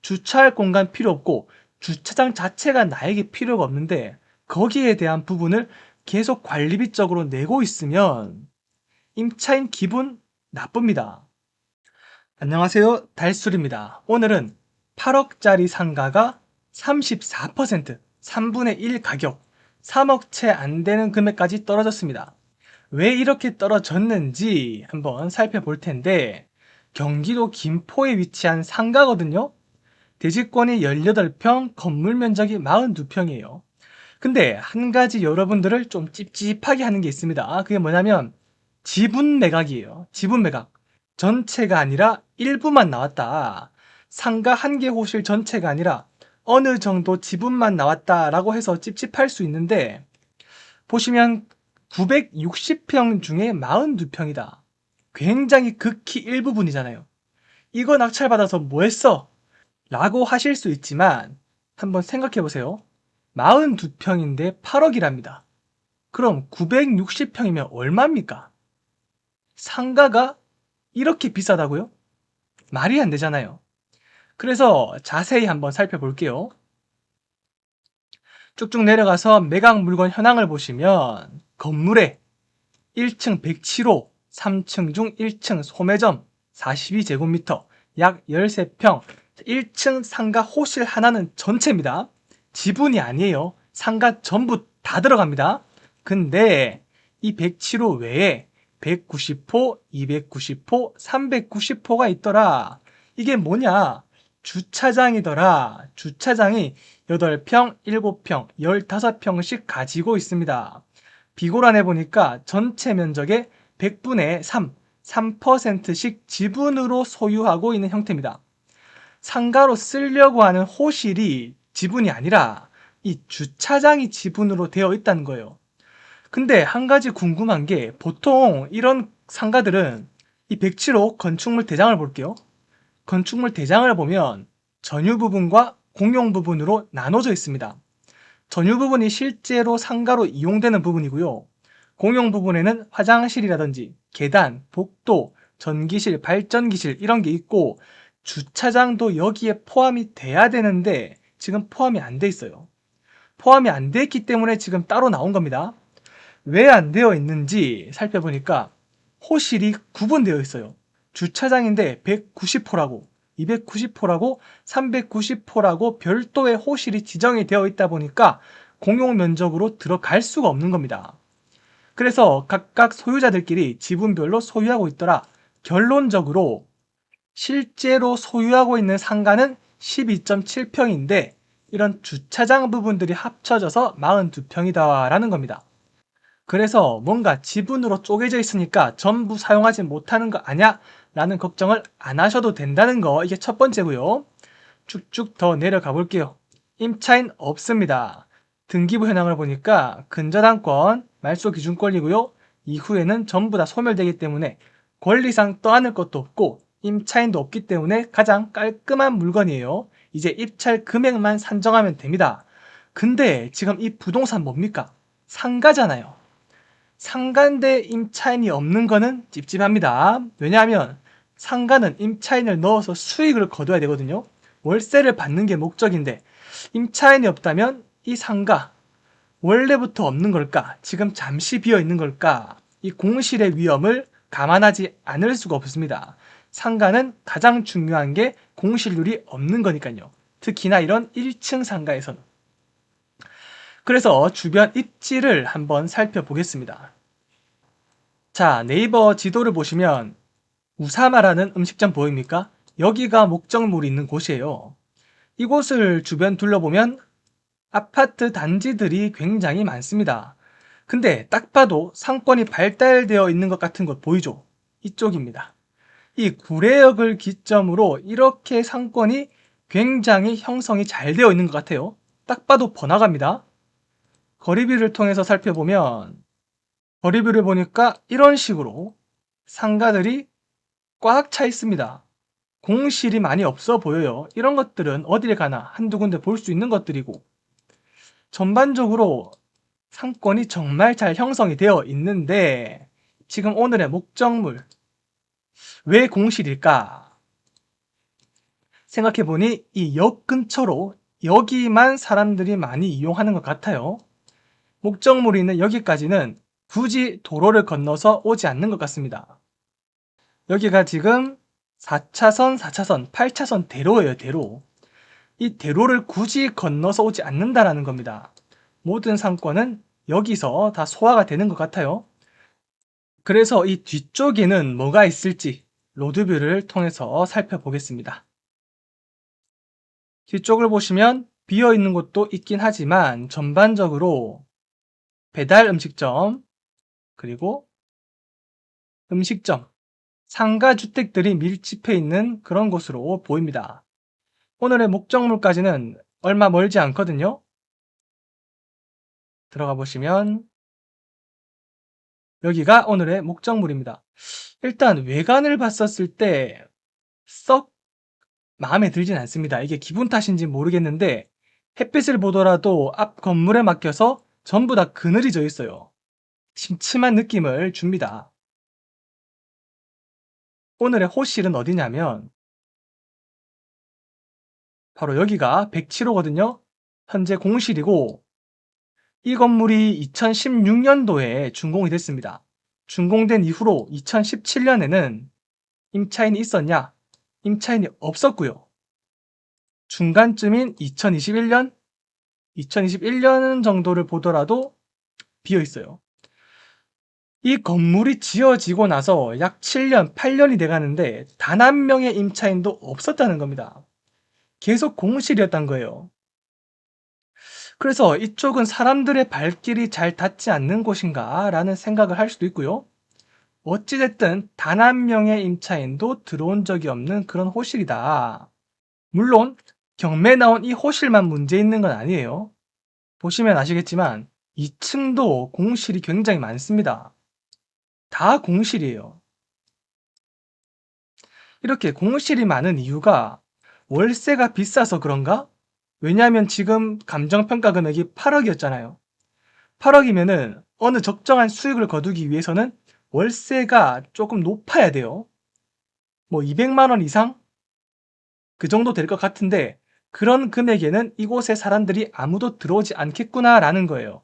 주차할 공간 필요 없고 주차장 자체가 나에게 필요가 없는데 거기에 대한 부분을 계속 관리비적으로 내고 있으면 임차인 기분 나쁩니다. 안녕하세요. 달술입니다. 오늘은 8억짜리 상가가 34%, 3분의 1 가격, 3억 채 안 되는 금액까지 떨어졌습니다. 왜 이렇게 떨어졌는지 한번 살펴볼 텐데, 경기도 김포에 위치한 상가거든요. 대지권이 18평, 건물 면적이 42평이에요. 근데 한 가지 여러분들을 좀 찝찝하게 하는 게 있습니다. 그게 뭐냐면 지분 매각이에요. 지분 매각. 전체가 아니라 일부만 나왔다. 상가 한 개 호실 전체가 아니라 어느 정도 지분만 나왔다라고 해서 찝찝할 수 있는데, 보시면 960평 중에 42평이다. 굉장히 극히 일부분이잖아요. 이거 낙찰받아서 뭐 했어? 라고 하실 수 있지만 한번 생각해 보세요. 42평인데 8억이랍니다. 그럼 960평이면 얼마입니까? 상가가 이렇게 비싸다고요? 말이 안 되잖아요. 그래서 자세히 한번 살펴볼게요. 쭉쭉 내려가서 매각 물건 현황을 보시면 건물에 1층 107호, 3층 중 1층 소매점 42제곱미터, 약 13평, 1층 상가 호실 하나는 전체입니다. 지분이 아니에요. 상가 전부 다 들어갑니다. 근데 이 107호 외에 190호, 290호, 390호가 있더라. 이게 뭐냐? 주차장이더라. 주차장이 8평, 7평, 15평씩 가지고 있습니다. 비고란해 보니까 전체 면적의 100분의 3, 3%씩 지분으로 소유하고 있는 형태입니다. 상가로 쓰려고 하는 호실이 지분이 아니라 이 주차장이 지분으로 되어 있다는 거예요. 근데 한 가지 궁금한 게, 보통 이런 상가들은 이 107호 건축물 대장을 볼게요. 건축물 대장을 보면 전유 부분과 공용 부분으로 나눠져 있습니다. 전유 부분이 실제로 상가로 이용되는 부분이고요. 공용 부분에는 화장실이라든지 계단, 복도, 전기실, 발전기실 이런 게 있고, 주차장도 여기에 포함이 돼야 되는데 지금 포함이 안 돼 있어요. 포함이 안 돼 있기 때문에 지금 따로 나온 겁니다. 왜 안 되어 있는지 살펴보니까 호실이 구분되어 있어요. 주차장인데 190호라고, 290호라고, 390호라고 별도의 호실이 지정이 되어 있다 보니까 공용 면적으로 들어갈 수가 없는 겁니다. 그래서 각각 소유자들끼리 지분별로 소유하고 있더라. 결론적으로 실제로 소유하고 있는 상가는 12.7평인데 이런 주차장 부분들이 합쳐져서 42평이다 라는 겁니다. 그래서 뭔가 지분으로 쪼개져 있으니까 전부 사용하지 못하는 거 아냐? 라는 걱정을 안 하셔도 된다는 거, 이게 첫 번째고요. 쭉쭉 더 내려가 볼게요. 임차인 없습니다. 등기부 현황을 보니까 근저당권, 말소 기준권이고요. 이후에는 전부 다 소멸되기 때문에 권리상 떠안을 것도 없고 임차인도 없기 때문에 가장 깔끔한 물건이에요. 이제 입찰 금액만 산정하면 됩니다. 근데 지금 이 부동산 뭡니까? 상가잖아요. 상가인데 임차인이 없는 거는 찝찝합니다. 왜냐하면 상가는 임차인을 넣어서 수익을 거둬야 되거든요. 월세를 받는 게 목적인데 임차인이 없다면 이 상가 원래부터 없는 걸까? 지금 잠시 비어 있는 걸까? 이 공실의 위험을 감안하지 않을 수가 없습니다. 상가는 가장 중요한 게 공실률이 없는 거니까요. 특히나 이런 1층 상가에서는. 그래서 주변 입지를 한번 살펴보겠습니다. 자, 네이버 지도를 보시면 우사마라는 음식점 보입니까? 여기가 목적물이 있는 곳이에요. 이곳을 주변 둘러보면 아파트 단지들이 굉장히 많습니다. 근데 딱 봐도 상권이 발달되어 있는 것 같은 것 보이죠? 이쪽입니다. 이 구례역을 기점으로 이렇게 상권이 굉장히 형성이 잘 되어 있는 것 같아요. 딱 봐도 번화가입니다. 거리비를 통해서 살펴보면, 거리비를 보니까 이런 식으로 상가들이 꽉 차 있습니다. 공실이 많이 없어 보여요. 이런 것들은 어딜 가나 한두 군데 볼 수 있는 것들이고, 전반적으로 상권이 정말 잘 형성이 되어 있는데, 지금 오늘의 목적물, 왜 공실일까? 생각해보니 이 역 근처로 여기만 사람들이 많이 이용하는 것 같아요. 목적물이 있는 여기까지는 굳이 도로를 건너서 오지 않는 것 같습니다. 여기가 지금 4차선, 4차선, 8차선 대로예요, 대로. 이 대로를 굳이 건너서 오지 않는다라는 겁니다. 모든 상권은 여기서 다 소화가 되는 것 같아요. 그래서 이 뒤쪽에는 뭐가 있을지 로드뷰를 통해서 살펴보겠습니다. 뒤쪽을 보시면 비어 있는 곳도 있긴 하지만 전반적으로 배달 음식점, 그리고 음식점, 상가 주택들이 밀집해 있는 그런 곳으로 보입니다. 오늘의 목적물까지는 얼마 멀지 않거든요. 들어가 보시면 여기가 오늘의 목적물입니다. 일단 외관을 봤었을 때 썩 마음에 들진 않습니다. 이게 기분 탓인지 모르겠는데 햇빛을 보더라도 앞 건물에 막혀서 전부 다 그늘이 져 있어요. 침침한 느낌을 줍니다. 오늘의 호실은 어디냐면 바로 여기가 107호거든요. 현재 공실이고 이 건물이 2016년도에 준공이 됐습니다. 준공된 이후로 2017년에는 임차인이 있었냐? 임차인이 없었고요. 중간쯤인 2021년 정도를 보더라도 비어 있어요. 이 건물이 지어지고 나서 약 7년, 8년이 돼가는데 단 한 명의 임차인도 없었다는 겁니다. 계속 공실이었단 거예요. 그래서 이쪽은 사람들의 발길이 잘 닿지 않는 곳인가 라는 생각을 할 수도 있고요. 어찌됐든 단 한 명의 임차인도 들어온 적이 없는 그런 호실이다. 물론 경매에 나온 이 호실만 문제 있는 건 아니에요. 보시면 아시겠지만 2층도 공실이 굉장히 많습니다. 다 공실이에요. 이렇게 공실이 많은 이유가 월세가 비싸서 그런가? 왜냐하면 지금 감정평가 금액이 8억이었잖아요. 8억이면은 어느 적정한 수익을 거두기 위해서는 월세가 조금 높아야 돼요. 뭐 200만 원 이상? 그 정도 될 것 같은데 그런 금액에는 이곳에 사람들이 아무도 들어오지 않겠구나라는 거예요.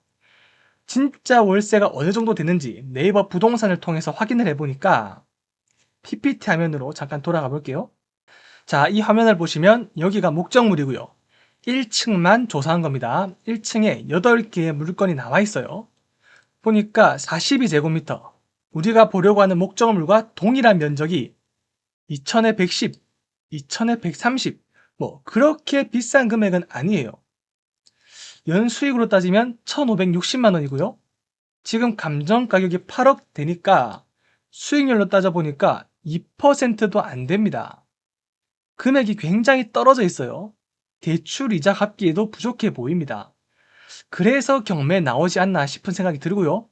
진짜 월세가 어느 정도 되는지 네이버 부동산을 통해서 확인을 해보니까 PPT 화면으로 잠깐 돌아가 볼게요. 자, 이 화면을 보시면 여기가 목적물이고요. 1층만 조사한 겁니다. 1층에 8개의 물건이 나와 있어요. 보니까 42제곱미터. 우리가 보려고 하는 목적물과 동일한 면적이 2천에 110, 2천에 130. 뭐 그렇게 비싼 금액은 아니에요. 연수익으로 따지면 1,560만 원이고요. 지금 감정 가격이 8억 되니까 수익률로 따져보니까 2%도 안 됩니다. 금액이 굉장히 떨어져 있어요. 대출 이자 갚기에도 부족해 보입니다. 그래서 경매에 나오지 않나 싶은 생각이 들고요.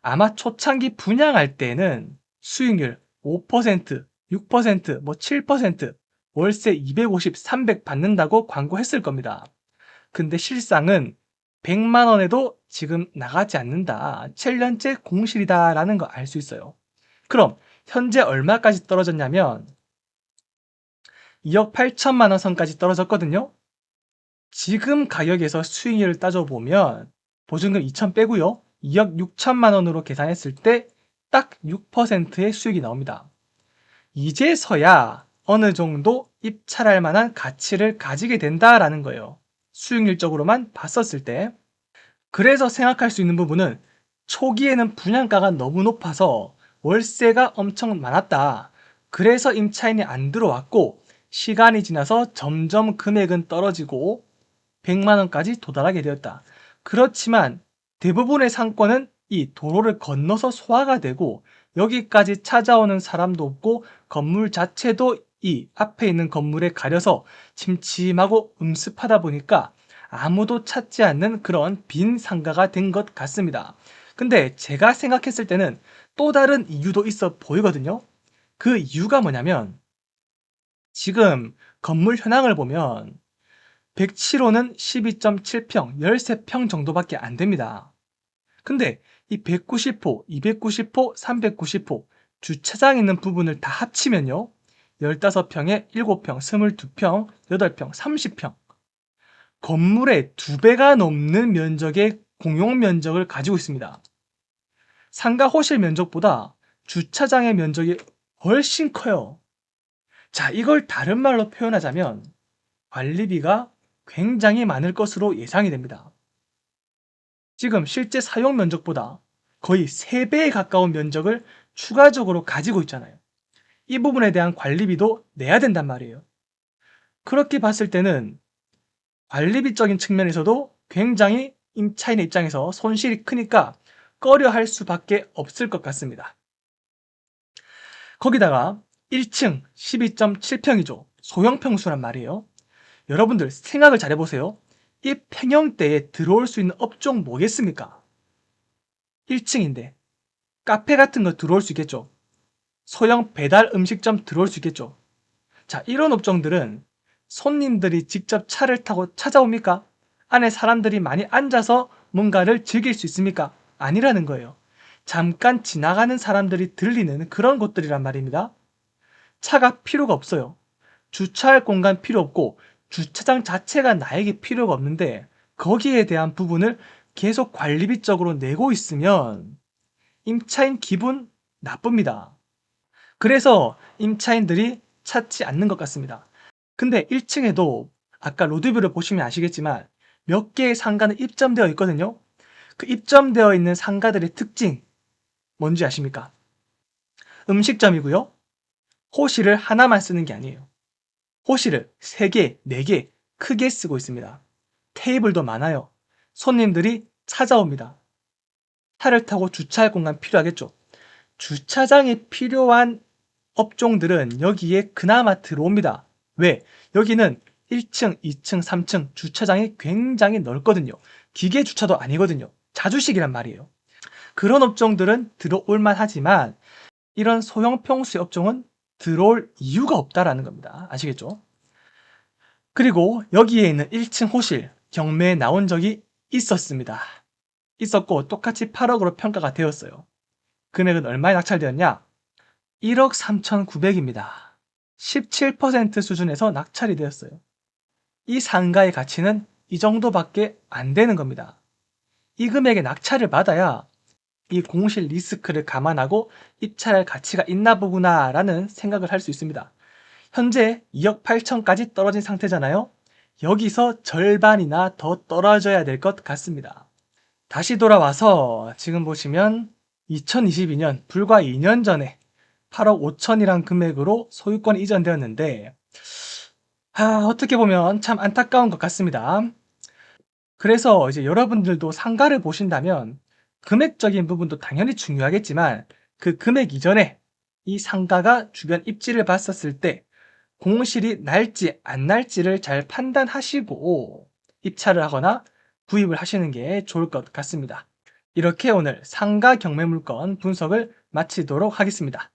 아마 초창기 분양할 때는 수익률 5%, 6%, 뭐 7%, 월세 250, 300 받는다고 광고했을 겁니다. 근데 실상은 100만 원에도 지금 나가지 않는다. 7년째 공실이다라는 거 알 수 있어요. 그럼 현재 얼마까지 떨어졌냐면 2억 8천만 원 선까지 떨어졌거든요. 지금 가격에서 수익률을 따져보면 보증금 2천 빼고요. 2억 6천만 원으로 계산했을 때 딱 6%의 수익이 나옵니다. 이제서야 어느 정도 입찰할 만한 가치를 가지게 된다라는 거예요. 수익률적으로만 봤었을 때. 그래서 생각할 수 있는 부분은 초기에는 분양가가 너무 높아서 월세가 엄청 많았다. 그래서 임차인이 안 들어왔고 시간이 지나서 점점 금액은 떨어지고 100만 원까지 도달하게 되었다. 그렇지만 대부분의 상권은 이 도로를 건너서 소화가 되고 여기까지 찾아오는 사람도 없고 건물 자체도 이 앞에 있는 건물에 가려서 침침하고 음습하다 보니까 아무도 찾지 않는 그런 빈 상가가 된 것 같습니다. 근데 제가 생각했을 때는 또 다른 이유도 있어 보이거든요. 그 이유가 뭐냐면 지금 건물 현황을 보면 107호는 12.7평, 13평 정도밖에 안 됩니다. 근데 이 190호, 290호, 390호 주차장 있는 부분을 다 합치면요. 15평에 7평, 22평, 8평, 30평. 건물의 2배가 넘는 면적의 공용 면적을 가지고 있습니다. 상가 호실 면적보다 주차장의 면적이 훨씬 커요. 자, 이걸 다른 말로 표현하자면 관리비가 굉장히 많을 것으로 예상이 됩니다. 지금 실제 사용 면적보다 거의 3배에 가까운 면적을 추가적으로 가지고 있잖아요. 이 부분에 대한 관리비도 내야 된단 말이에요. 그렇게 봤을 때는 관리비적인 측면에서도 굉장히 임차인의 입장에서 손실이 크니까 꺼려할 수밖에 없을 것 같습니다. 거기다가 1층 12.7평이죠. 소형 평수란 말이에요. 여러분들 생각을 잘 해보세요. 이 평형대에 들어올 수 있는 업종 뭐겠습니까? 1층인데 카페 같은 거 들어올 수 있겠죠. 소형 배달 음식점 들어올 수 있겠죠. 자, 이런 업종들은 손님들이 직접 차를 타고 찾아옵니까? 안에 사람들이 많이 앉아서 뭔가를 즐길 수 있습니까? 아니라는 거예요. 잠깐 지나가는 사람들이 들리는 그런 곳들이란 말입니다. 차가 필요가 없어요. 주차할 공간 필요 없고 주차장 자체가 나에게 필요가 없는데 거기에 대한 부분을 계속 관리비적으로 내고 있으면 임차인 기분 나쁩니다. 그래서 임차인들이 찾지 않는 것 같습니다. 근데 1층에도 아까 로드뷰를 보시면 아시겠지만 몇 개의 상가는 입점되어 있거든요. 그 입점되어 있는 상가들의 특징 뭔지 아십니까? 음식점이고요. 호실을 하나만 쓰는 게 아니에요. 호실을 3개, 4개 크게 쓰고 있습니다. 테이블도 많아요. 손님들이 찾아옵니다. 차를 타고 주차할 공간 필요하겠죠. 주차장이 필요한 업종들은 여기에 그나마 들어옵니다. 왜? 여기는 1층, 2층, 3층 주차장이 굉장히 넓거든요. 기계 주차도 아니거든요. 자주식이란 말이에요. 그런 업종들은 들어올 만하지만 이런 소형 평수의 업종은 들어올 이유가 없다라는 겁니다. 아시겠죠? 그리고 여기에 있는 1층 호실 경매에 나온 적이 있었습니다. 있었고 똑같이 8억으로 평가가 되었어요. 금액은 얼마에 낙찰되었냐? 1억 3,900입니다. 17% 수준에서 낙찰이 되었어요. 이 상가의 가치는 이 정도밖에 안 되는 겁니다. 이 금액의 낙찰을 받아야 이 공실 리스크를 감안하고 입찰할 가치가 있나 보구나 라는 생각을 할 수 있습니다. 현재 2억 8천까지 떨어진 상태잖아요. 여기서 절반이나 더 떨어져야 될 것 같습니다. 다시 돌아와서 지금 보시면 2022년 불과 2년 전에 8억 5천이란 금액으로 소유권이 이전되었는데 어떻게 보면 참 안타까운 것 같습니다. 그래서 이제 여러분들도 상가를 보신다면 금액적인 부분도 당연히 중요하겠지만 그 금액 이전에 이 상가가 주변 입지를 봤었을 때 공실이 날지 안 날지를 잘 판단하시고 입찰을 하거나 구입을 하시는 게 좋을 것 같습니다. 이렇게 오늘 상가 경매 물건 분석을 마치도록 하겠습니다.